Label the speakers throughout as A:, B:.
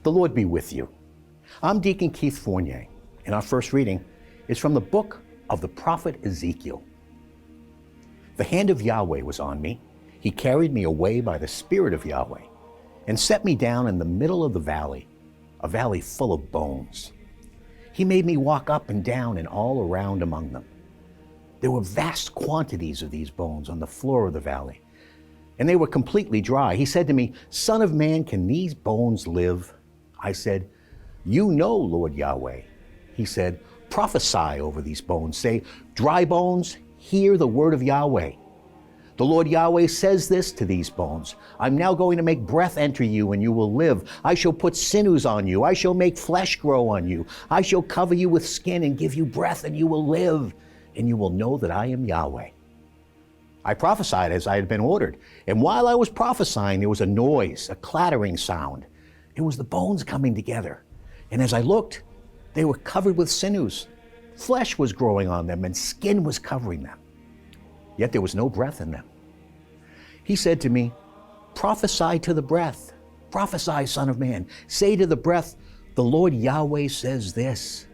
A: The Lord be with you. I'm Deacon Keith Fournier, and our first reading is from the book of the prophet Ezekiel. The hand of Yahweh was on me. He carried me away by the Spirit of Yahweh and set me down in the middle of the valley, a valley full of bones. He made me walk up and down and all around among them. There were vast quantities of these bones on the floor of the valley, and they were completely dry. He said to me, "Son of man, can these bones live?" I said, "You know, Lord Yahweh." He said, "Prophesy over these bones. Say, dry bones, hear the word of Yahweh. The Lord Yahweh says this to these bones. I'm now going to make breath enter you and you will live. I shall put sinews on you. I shall make flesh grow on you. I shall cover you with skin and give you breath and you will live. And you will know that I am Yahweh." I prophesied as I had been ordered. And while I was prophesying, there was a noise, a clattering sound. It was the bones coming together. And as I looked, they were covered with sinews. Flesh was growing on them and skin was covering them. Yet there was no breath in them. He said to me, "Prophesy to the breath. Prophesy, Son of man. Say to the breath, the Lord Yahweh says this.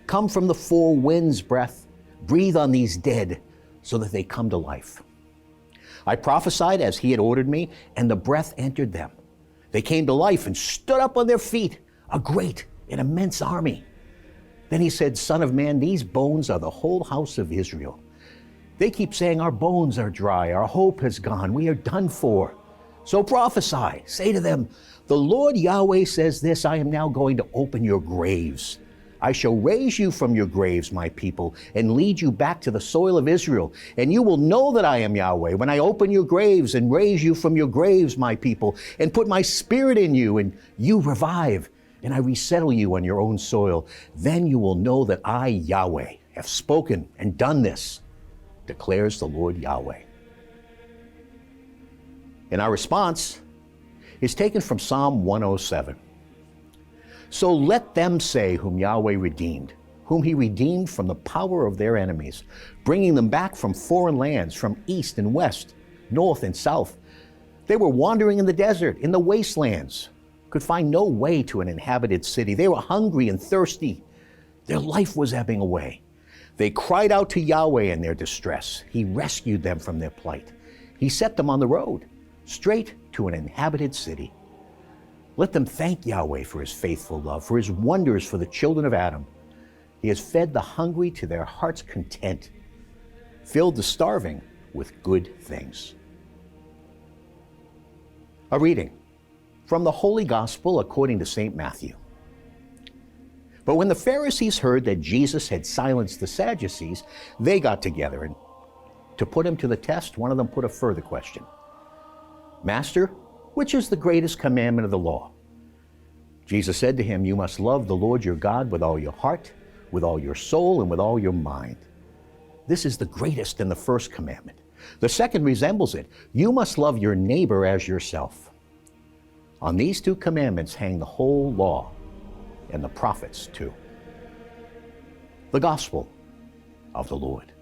A: Come from the four winds, breath. Breathe on these dead so that they come to life." I prophesied as he had ordered me, and the breath entered them. They came to life and stood up on their feet, a great and immense army. Then he said, "Son of man, these bones are the whole house of Israel. They keep saying, our bones are dry, our hope has gone, we are done for. So prophesy, say to them, the Lord Yahweh says this, I am now going to open your graves. I shall raise you from your graves, my people, and lead you back to the soil of Israel. And you will know that I am Yahweh when I open your graves and raise you from your graves, my people, and put my spirit in you, and you revive, and I resettle you on your own soil. Then you will know that I, Yahweh, have spoken and done this, declares the Lord Yahweh. And our response is taken from Psalm 107. So let them say whom Yahweh redeemed, whom he redeemed from the power of their enemies, bringing them back from foreign lands, from east and west, north and south. They were wandering in the desert, in the wastelands, could find no way to an inhabited city. They were hungry and thirsty. Their life was ebbing away. They cried out to Yahweh in their distress. He rescued them from their plight. He set them on the road, straight to an inhabited city. Let them thank Yahweh for his faithful love, for his wonders for the children of Adam. He has fed the hungry to their heart's content, filled the starving with good things. A reading from the Holy Gospel according to St. Matthew. But when the Pharisees heard that Jesus had silenced the Sadducees, they got together, and to put him to the test, one of them put a further question. Master, which is the greatest commandment of the law? Jesus said to him, you must love the Lord your God with all your heart, with all your soul, and with all your mind. This is the greatest and the first commandment. The second resembles it. You must love your neighbor as yourself. On these two commandments hang the whole law and the prophets too. The Gospel of the Lord.